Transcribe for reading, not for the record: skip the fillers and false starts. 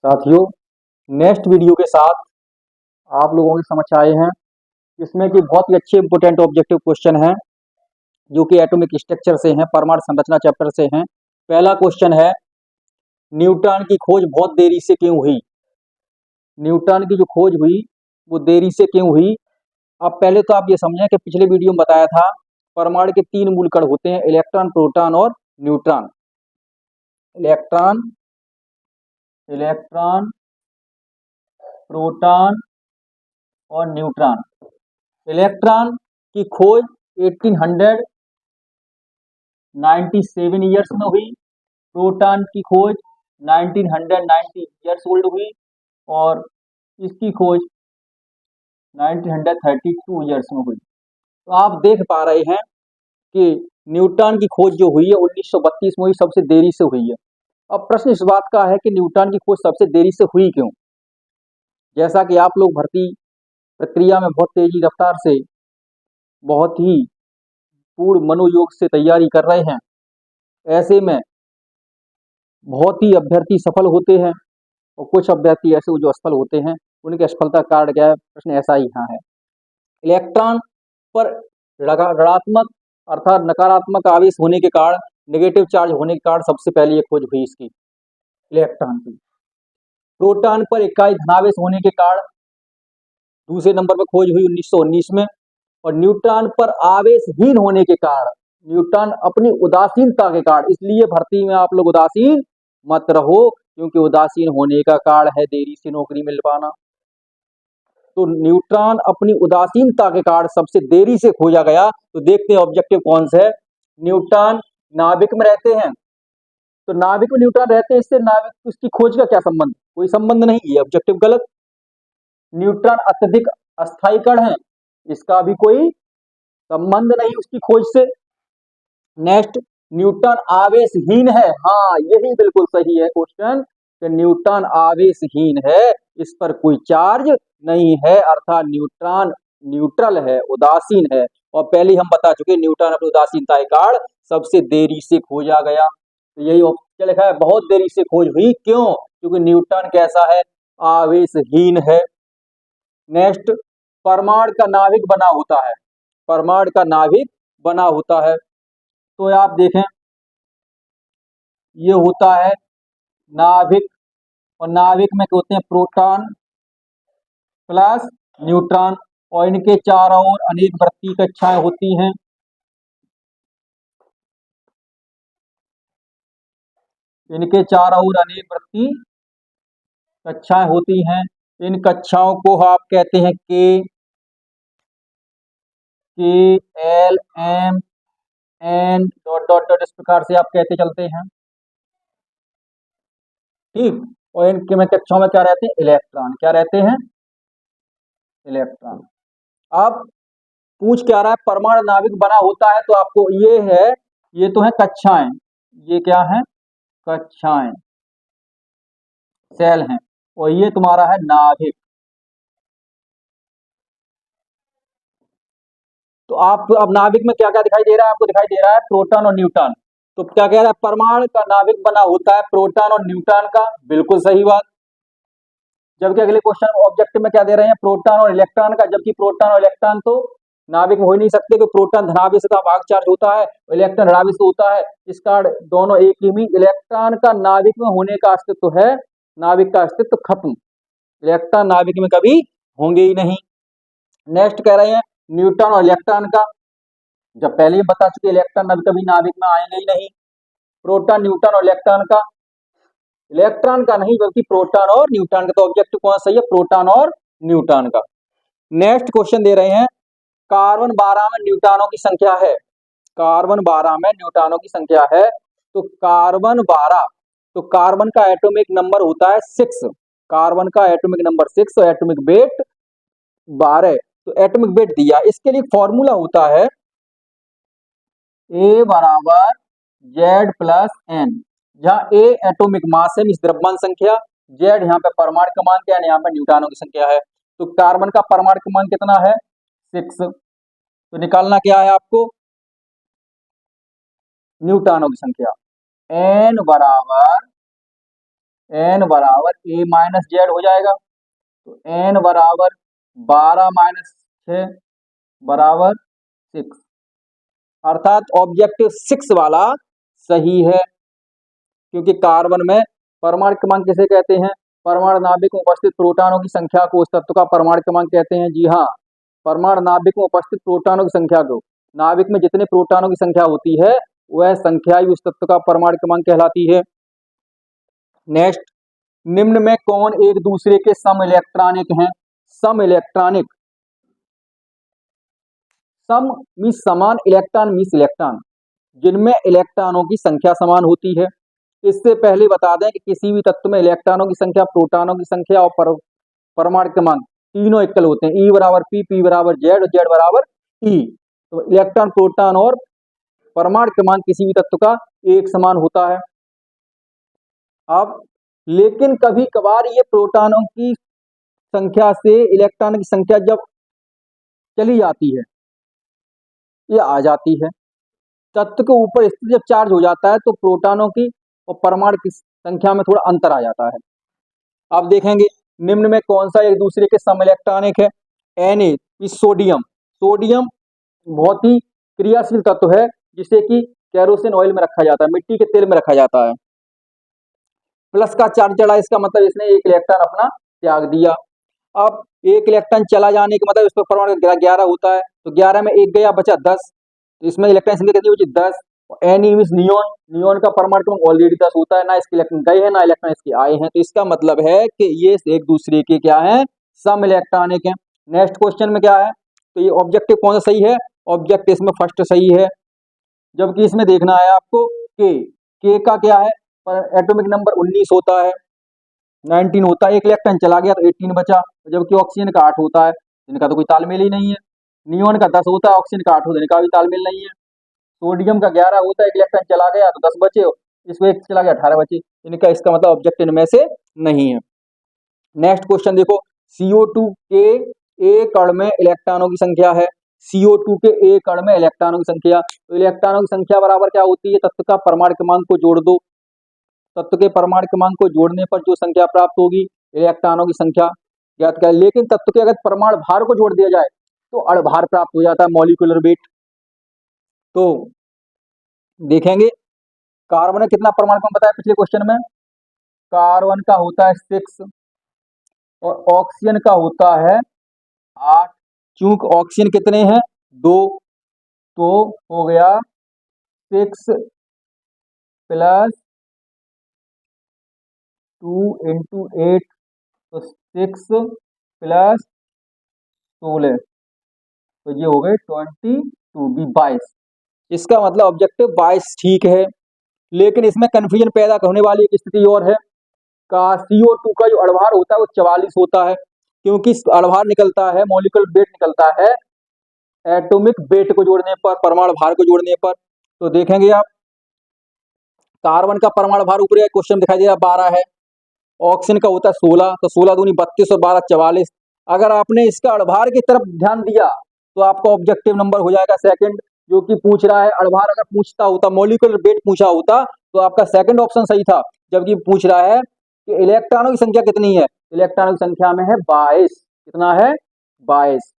साथियों, next video के साथ आप लोगों के समझ आए हैं। इसमें कि बहुत ही अच्छे इंपोर्टेंट ऑब्जेक्टिव क्वेश्चन हैं जो कि एटॉमिक स्ट्रक्चर से हैं, परमाणु संरचना चैप्टर से हैं। पहला क्वेश्चन है, न्यूटन की खोज बहुत देरी से क्यों हुई? न्यूटन की जो खोज हुई वो देरी से क्यों हुई? अब पहले तो आप ये समझें कि पिछले वीडियो में बताया था परमाणु के 3 मूल कण होते हैं, इलेक्ट्रॉन, प्रोटॉन और न्यूट्रॉन। इलेक्ट्रॉन, प्रोटॉन और न्यूट्रॉन। इलेक्ट्रॉन की खोज 1897 ईयर्स में हुई, प्रोटॉन की खोज 1990 ईयर्स ओल्ड हुई और इसकी खोज 1932 ईयर्स में हुई। तो आप देख पा रहे हैं कि न्यूटन की खोज जो हुई है 1932 में हुई, सबसे देरी से हुई है। अब प्रश्न इस बात का है कि न्यूटन की खोज सबसे देरी से हुई क्यों? जैसा कि आप लोग भर्ती प्रक्रिया में बहुत तेजी रफ्तार से, बहुत ही पूर्ण मनोयोग से तैयारी कर रहे हैं, ऐसे में बहुत ही अभ्यर्थी सफल होते हैं और कुछ अभ्यर्थी ऐसे जो असफल होते हैं। उनकी असफलता का कारण क्या है? प्रश्न ऐसा ही यहाँ है। इलेक्ट्रॉन पर ऋणात्मक अर्थात नकारात्मक आवेश होने के कारण, नेगेटिव चार्ज होने के कारण सबसे पहले ये खोज हुई इसकी, इलेक्ट्रॉन की। प्रोटॉन पर इकाई धनावेश होने के कारण दूसरे नंबर पर खोज हुई 1919 में। और न्यूट्रॉन पर आवेशहीन होने के कारण, न्यूट्रॉन अपनी उदासीनता के कारण, इसलिए भर्ती में आप लोग उदासीन मत रहो, क्योंकि उदासीन होने का कारण है देरी से नौकरी मिल पाना। तो न्यूट्रॉन अपनी उदासीनता के कारण सबसे देरी से खोजा गया। तो देखते हैं ऑब्जेक्टिव कौन सा है। न्यूट्रॉन नाभिक में रहते हैं, तो नाभिक में न्यूट्रॉन रहते हैं, इससे नाभिक उसकी खोज का क्या संबंध? कोई संबंध नहीं, ये ऑब्जेक्टिव गलत। न्यूट्रॉन अत्यधिक अस्थायी कण है, इसका भी कोई संबंध नहीं उसकी खोज से। नेक्स्ट, न्यूटन आवेशहीन है। हाँ, यही बिल्कुल सही है क्वेश्चन कि न्यूटन आवेशहीन है, इस पर कोई चार्ज नहीं है, अर्थात न्यूट्रॉन न्यूट्रल है, उदासीन है। और पहले हम बता चुके न्यूटन अपनी उदासीनता के कारण सबसे देरी से खोजा गया। तो यही क्या लिखा है? बहुत देरी से खोज हुई। क्यों? क्योंकि न्यूटन कैसा है? आवेशहीन है। नेक्स्ट, परमाणु का नाभिक बना होता है, परमाणु का नाभिक बना होता है। तो आप देखें, ये होता है नाभिक, और नाभिक में होते हैं प्रोटॉन प्लस न्यूट्रॉन, और इनके चारों ओर अनेक वृत्तीय कक्षाएं होती हैं। इनके चारों ओर अनेक वृत्तीय कक्षाएं होती हैं। इन कक्षाओं को आप कहते हैं के L M N dot dot dot, इस प्रकार से आप कहते चलते हैं, ठीक। और इनके में कक्षाओं में क्या रहते हैं? इलेक्ट्रॉन। क्या रहते हैं? इलेक्ट्रॉन। अब पूछ क्या रहा है? परमाणु नाभिक बना होता है, तो आपको ये है, ये तो है कक्षाएं, ये क्या है? कक्षाएं, सेल हैं, और ये तुम्हारा है नाभिक। तो आप अब नाभिक में क्या क्या दिखाई दे रहा है? आपको दिखाई दे रहा है प्रोटॉन और न्यूट्रॉन। तो क्या कह रहा है? परमाणु का नाभिक बना होता है प्रोटॉन और न्यूट्रॉन का, बिल्कुल सही बात। जबकि अगले क्वेश्चन ऑब्जेक्टिव में क्या दे रहे हैं? प्रोटॉन और इलेक्ट्रॉन का, जबकि प्रोटॉन और इलेक्ट्रॉन तो नाभिक हो ही नहीं सकते, कि प्रोटॉन धनावेश का भाग चार्ज होता है, इलेक्ट्रॉन ऋणावेश होता है। इस कारण दोनों एक ही। इलेक्ट्रॉन का नाभिक में होने का अस्तित्व है, नाभिक का अस्तित्व खत्म। इलेक्ट्रॉन नाभिक में कभी होंगे ही नहीं। नेक्स्ट कह रहे हैं न्यूट्रॉन और इलेक्ट्रॉन का, जब पहले ही बता चुके इलेक्ट्रॉन कभी नाभिक में आएंगे ही नहीं। प्रोटॉन, न्यूट्रॉन और इलेक्ट्रॉन का, इलेक्ट्रॉन का नहीं बल्कि प्रोटॉन और न्यूट्रॉन का। तो ऑब्जेक्टिव कौन सही है? प्रोटॉन और न्यूट्रॉन का। नेक्स्ट क्वेश्चन दे रहे हैं, कार्बन 12 में न्यूट्रॉनों की संख्या है, कार्बन 12 में न्यूट्रॉनों की संख्या है। तो कार्बन 12, तो कार्बन का एटॉमिक नंबर होता है 6, कार्बन का एटॉमिक नंबर 6 और एटॉमिक वेट 12। तो एटॉमिक वेट दिया, इसके लिए फॉर्मूला होता है ए बराबर जेड प्लस एन, जहां ए एटॉमिक मास है, इस द्रव्यमान संख्या, जेड यहाँ पे परमाणु क्रमांक है, यहाँ पे न्यूट्रॉनों की संख्या है। तो कार्बन का परमाणु क्रमांक कितना है? 6। तो निकालना क्या है आपको? न्यूट्रॉनों की संख्या, एन बराबर n बराबर a माइनस जेड हो जाएगा। तो n बराबर 12 माइनस 6 बराबर 6, अर्थात ऑब्जेक्टिव 6 वाला सही है, क्योंकि कार्बन में परमाणु क्रमांक किसे कहते हैं? परमाणु नाभिक में उपस्थित प्रोटॉनों की संख्या को उस तत्व का परमाणु क्रमांक कहते हैं। जी हाँ, परमाणु नाभिक में उपस्थित प्रोटॉनों की संख्या को, नाभिक में जितने प्रोटॉनों की संख्या होती है वह संख्या ही उस तत्व का परमाणु क्रमांक कहलाती है। नेक्स्ट, निम्न में कौन एक दूसरे के सम इलेक्ट्रॉनिक हैं? सम इलेक्ट्रॉनिक, सम मीन्स समान, इलेक्ट्रॉन मीन्स इलेक्ट्रॉन, जिनमें इलेक्ट्रॉनों की संख्या समान होती है। इससे पहले बता दें कि किसी भी तत्व में इलेक्ट्रॉनों की संख्या, प्रोटॉनों की संख्या और परमाणु क्रमांक तीनों इक्वल होते हैं। ई बराबर पी बराबर जेड और जेड बराबर ई। तो इलेक्ट्रॉन, प्रोटॉन और परमाणु क्रमांक किसी भी तत्व का एक समान होता है। अब लेकिन कभी कभार ये प्रोटॉनों की संख्या से इलेक्ट्रॉन की संख्या जब चली जाती है, ये आ जाती है, तत्व के ऊपर स्थित जब चार्ज हो जाता है तो प्रोटॉनों की और परमाणु की संख्या में थोड़ा अंतर आ जाता है। अब देखेंगे निम्न में कौन सा एक दूसरे के सम इलेक्ट्रॉनिक है? Na sodium. सोडियम बहुत ही क्रियाशील तत्व है, जिसे कि केरोसिन ऑयल में रखा जाता है, मिट्टी के तेल में रखा जाता है। प्लस का चार्ज चढ़ा, इसका मतलब इसने एक इलेक्ट्रॉन अपना त्याग दिया। अब एक इलेक्ट्रॉन चला जाने का मतलब इस पर परमाणु 11 होता है, तो 11 में एक गया, बचा 10। तो इसमें इलेक्ट्रॉन संख्या कितनी बची? 10। Na मींस नियोन, नियोन का परमाणु क्रमांक ऑलरेडी 10 होता है, ना इसके इलेक्ट्रॉन गए हैं ना इलेक्ट्रॉन इसके आए हैं, तो इसका मतलब है कि ये एक दूसरे के क्या है? सम इलेक्ट्रॉनिक है। नेक्स्ट क्वेश्चन में क्या है? तो ये ऑब्जेक्टिव कौन सा सही है? ऑब्जेक्टिव इसमें फर्स्ट सही है, जबकि इसमें देखना है आपको के का क्या है? एटॉमिक नंबर 19 होता है, 19 होता है, एक इलेक्ट्रॉन चला गया तो 18 बचा, जबकि ऑक्सीजन का 8 होता है, इनका तो कोई तालमेल ही नहीं है। नियोन का 10 होता है, ऑक्सीजन का 8 होता है, इनका भी तालमेल नहीं है। सोडियम का 11 होता है, एक इलेक्ट्रॉन चला गया तो 10 बचे, इसमें एक चला गया 18 बचे, इनका, इसका मतलब ऑब्जेक्टिव इनमें से नहीं है। नेक्स्ट क्वेश्चन देखो, CO2 के एक कण में इलेक्ट्रॉनों की संख्या है। CO2 के एक कण में इलेक्ट्रॉनों की संख्या, तो इलेक्ट्रॉनों की संख्या बराबर क्या होती है? तत्व का परमाणु क्रमांक को जोड़ दो, तत्व के परमाणु क्रमांक को जोड़ने पर जो संख्या प्राप्त होगी इलेक्ट्रॉनों की संख्या ज्ञात करें। लेकिन तत्व के अगर परमाणु भार को जोड़ दिया जाए तो अणुभार प्राप्त हो जाता है, मॉलिक्यूलर वेट। तो देखेंगे कार्बन में कितना परमाणु क्रमांक बताया पिछले क्वेश्चन में? कार्बन का होता है 6 और ऑक्सीजन का होता है 8। चूंकि ऑक्सीजन कितने हैं? 2, तो हो गया 6 प्लस 2 इंटू 8, तो 6 प्लस 16, तो ये हो गए 22 भी 22। इसका मतलब ऑब्जेक्टिव 22 ठीक है। लेकिन इसमें कंफ्यूजन पैदा होने वाली एक स्थिति और है, का CO2 का जो अणुभार होता है वो 44 होता है, क्योंकि अणुभार निकलता है, मॉलिक्यूलर वेट निकलता है एटॉमिक वेट को जोड़ने पर, परमाणु भार को जोड़ने पर। तो देखेंगे आप, कार्बन का परमाणु भार ऊपर क्वेश्चन दिखाई दे रहा 12 है, ऑक्सीजन का होता है 16, तो 16 दूनी 32 और 12 44। अगर आपने इसका अणुभार की तरफ ध्यान दिया तो आपका ऑब्जेक्टिव नंबर हो जाएगा सेकंड, जो कि पूछ रहा है अणुभार। अगर पूछता होता, मॉलिक्यूलर वेट पूछा होता तो आपका सेकंड ऑप्शन सही था, जबकि पूछ रहा है कि इलेक्ट्रॉनों की संख्या कितनी है। इलेक्ट्रॉनों की संख्या में है 22। कितना है? 22।